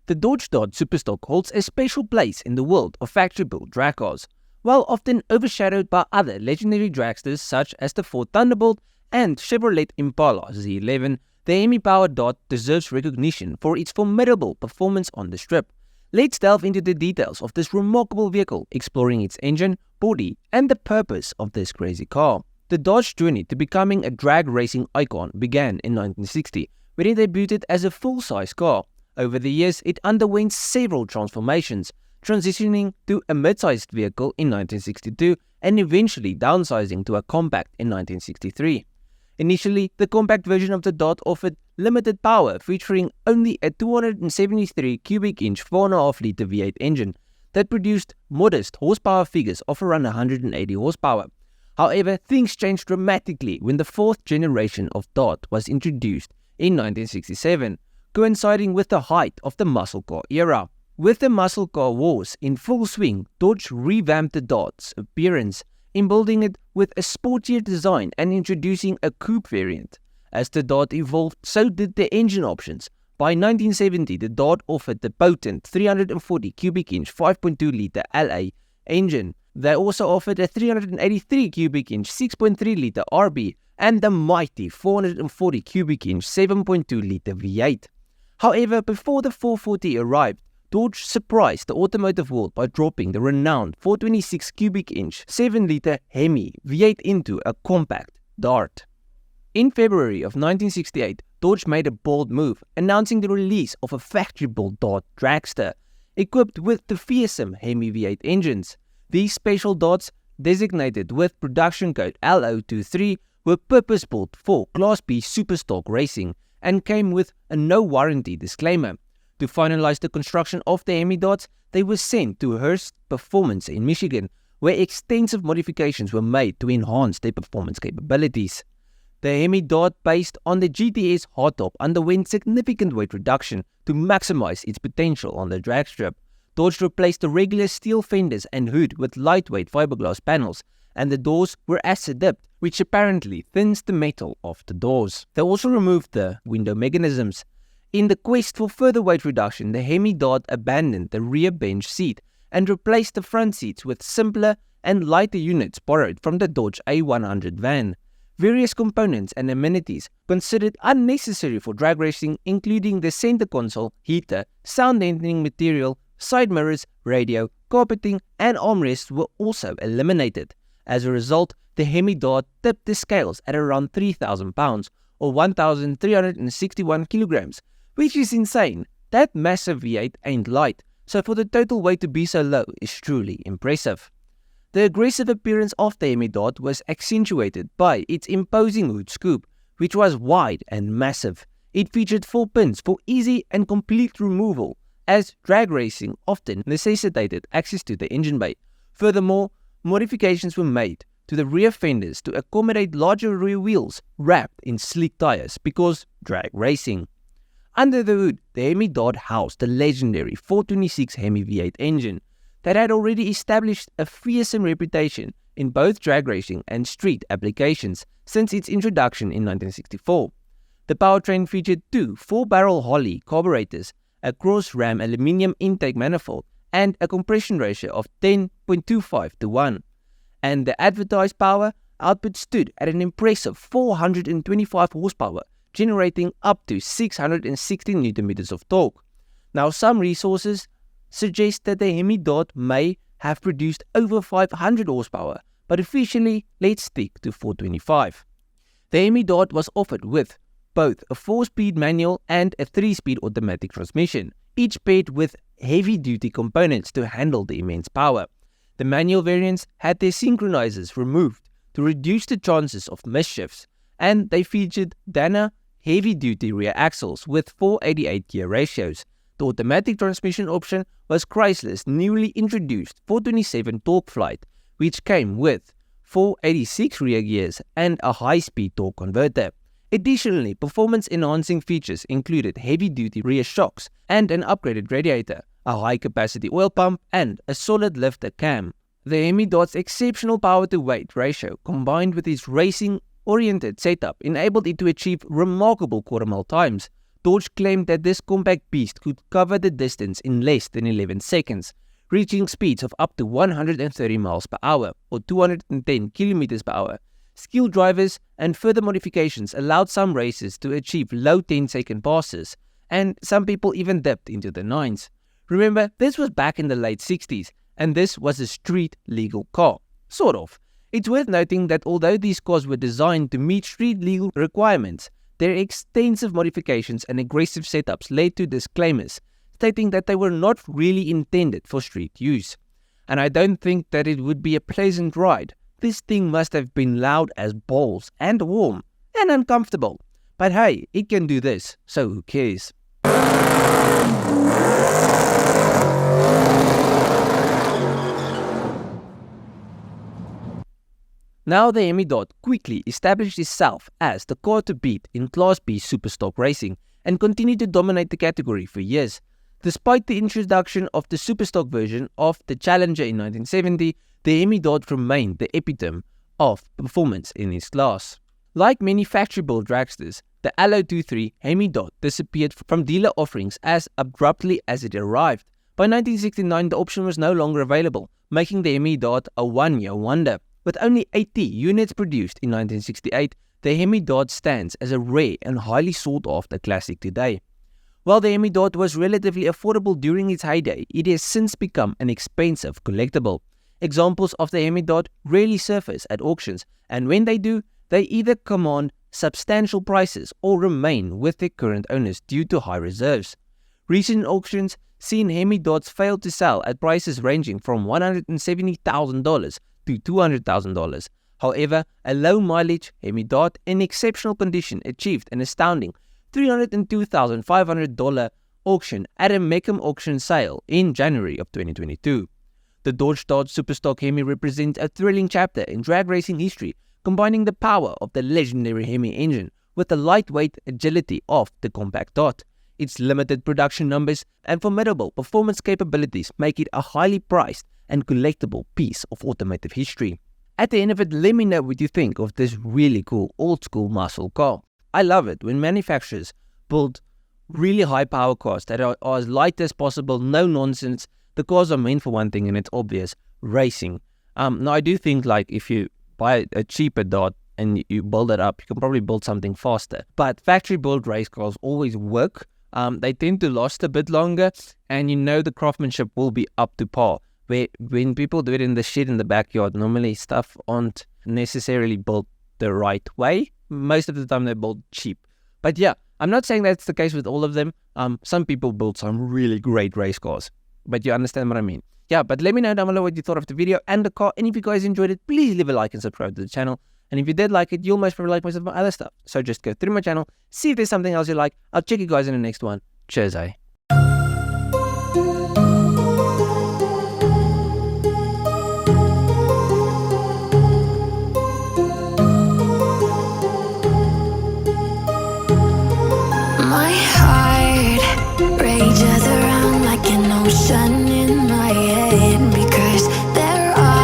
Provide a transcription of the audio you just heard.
The Dodge Dart Superstock holds a special place in the world of factory-built drag cars. While often overshadowed by other legendary dragsters such as the Ford Thunderbolt and Chevrolet Impala Z11, the Hemi-powered Dart deserves recognition for its formidable performance on the strip. Let's delve into the details of this remarkable vehicle, exploring its engine, body, and the purpose of this crazy car. The Dodge journey to becoming a drag racing icon began in 1960, when it debuted as a full-size car. Over the years, it underwent several transformations, transitioning to a mid-sized vehicle in 1962 and eventually downsizing to a compact in 1963. Initially, the compact version of the Dart offered limited power, featuring only a 273 cubic inch 4.5-litre V8 engine that produced modest horsepower figures of around 180 horsepower. However, things changed dramatically when the fourth generation of Dart was introduced in 1967, coinciding with the height of the muscle car era. With the muscle car wars in full swing, Dodge revamped the Dart's appearance, embolding it with a sportier design and introducing a coupe variant. As the Dart evolved, so did the engine options. By 1970, the Dart offered the potent 340 cubic inch 5.2-litre LA engine. They also offered a 383 cubic inch 6.3-litre RB and the mighty 440 cubic inch 7.2-litre V8. However, before the 440 arrived, Dodge surprised the automotive world by dropping the renowned 426 cubic inch 7-litre Hemi V8 into a compact Dart. In February of 1968, Dodge made a bold move, announcing the release of a factory-built Dart dragster, equipped with the fearsome Hemi V8 engines. These special Darts, designated with production code L023, were purpose-built for Class B superstock racing and came with a no-warranty disclaimer. To finalize the construction of the Hemi Darts, they were sent to Hearst Performance in Michigan, where extensive modifications were made to enhance their performance capabilities. The Hemi Dart, based on the GTS hardtop, underwent significant weight reduction to maximize its potential on the drag strip. Dodge replaced the regular steel fenders and hood with lightweight fiberglass panels, and the doors were acid-dipped, which apparently thins the metal of the doors. They also removed the window mechanisms. In the quest for further weight reduction, the Hemi Dart abandoned the rear bench seat and replaced the front seats with simpler and lighter units borrowed from the Dodge A100 van. Various components and amenities considered unnecessary for drag racing, including the center console, heater, sound deadening material, side mirrors, radio, carpeting, and armrests were also eliminated. As a result, the Hemi Dart tipped the scales at around 3,000 pounds or 1,361 kilograms, which is insane. That massive V8 ain't light, so for the total weight to be so low is truly impressive. The aggressive appearance of the Hemi Dart was accentuated by its imposing hood scoop, which was wide and massive. It featured 4 pins for easy and complete removal, as drag racing often necessitated access to the engine bay. Furthermore, modifications were made to the rear fenders to accommodate larger rear wheels wrapped in sleek tires because drag racing. Under the hood, the Hemi Dart housed the legendary 426 Hemi V8 engine that had already established a fearsome reputation in both drag racing and street applications since its introduction in 1964. The Powertrain featured 2 4-barrel Holley carburetors, a cross-ram aluminium intake manifold, and a compression ratio of 10.25 to 1. And the advertised power output stood at an impressive 425 horsepower, generating up to 660 Nm of torque. Now, some resources suggest that the Hemi Dart may have produced over 500 horsepower, but officially, let's stick to 425. The Hemi Dart was offered with both a 4-speed manual and a 3-speed automatic transmission, each paired with heavy-duty components to handle the immense power. The manual variants had their synchronizers removed to reduce the chances of misshifts, and they featured Dana heavy-duty rear axles with 488 gear ratios. The automatic transmission option was Chrysler's newly introduced 427 Torque Flight, which came with 486 rear gears and a high-speed torque converter. Additionally, performance-enhancing features included heavy-duty rear shocks and an upgraded radiator, a high-capacity oil pump, and a solid lifter cam. The Hemi Dart's exceptional power-to-weight ratio, combined with its racing-oriented setup, enabled it to achieve remarkable quarter-mile times. Dodge claimed that this compact beast could cover the distance in less than 11 seconds, reaching speeds of up to 130 miles per hour or 210 kilometers per hour. Skilled drivers and further modifications allowed some racers to achieve low 10-second passes, and some people even dipped into the 9s. Remember, this was back in the late 60s, and this was a street-legal car. Sort of. It's worth noting that although these cars were designed to meet street-legal requirements, their extensive modifications and aggressive setups led to disclaimers stating that they were not really intended for street use. And I don't think that it would be a pleasant ride. This thing must have been loud as balls and warm and uncomfortable. But hey, it can do this, so who cares? Now the Hemi-Dart quickly established itself as the car to beat in Class B superstock racing and continued to dominate the category for years. Despite the introduction of the superstock version of the Challenger in 1970, the Hemi-Dart remained the epitome of performance in its class. Like many factory-built dragsters, the Allo 23 Hemi-Dart disappeared from dealer offerings as abruptly as it arrived. By 1969, the option was no longer available, making the Hemi-Dart a one-year wonder. With only 80 units produced in 1968, the Hemi-Dart stands as a rare and highly sought-after classic today. While the Hemi-Dart was relatively affordable during its heyday, it has since become an expensive collectible. Examples of the Hemi-Dart rarely surface at auctions, and when they do, they either command substantial prices or remain with their current owners due to high reserves. Recent auctions seen Hemi-Darts fail to sell at prices ranging from $170,000 to $200,000. However, a low-mileage Hemi-Dart in exceptional condition achieved an astounding $302,500 auction at a Mecum auction sale in January of 2022. The Dodge Dart Superstock Hemi represents a thrilling chapter in drag racing history, combining the power of the legendary Hemi engine with the lightweight agility of the compact Dart. Its limited production numbers and formidable performance capabilities make it a highly priced and collectible piece of automotive history. At the end of it, let me know what you think of this really cool old-school muscle car. I love it when manufacturers build really high power cars that are as light as possible, no nonsense. The cars are meant for one thing, and it's obvious: racing. Now I do think like if you buy a cheaper Dart and you build it up, you can probably build something faster. But factory built race cars always work. They tend to last a bit longer, and the craftsmanship will be up to par. When people do it in the shed in the backyard, normally stuff aren't necessarily built the right way. Most of the time they're built cheap. But yeah, I'm not saying that's the case with all of them. Some people build some really great race cars, but you understand what I mean. Yeah, but let me know down below what you thought of the video and the car, and if you guys enjoyed it, please leave a like and subscribe to the channel. And if you did like it, you'll most probably like most of my other stuff. So just go through my channel, see if there's something else you like. I'll check you guys in the next one. Cheers, eh?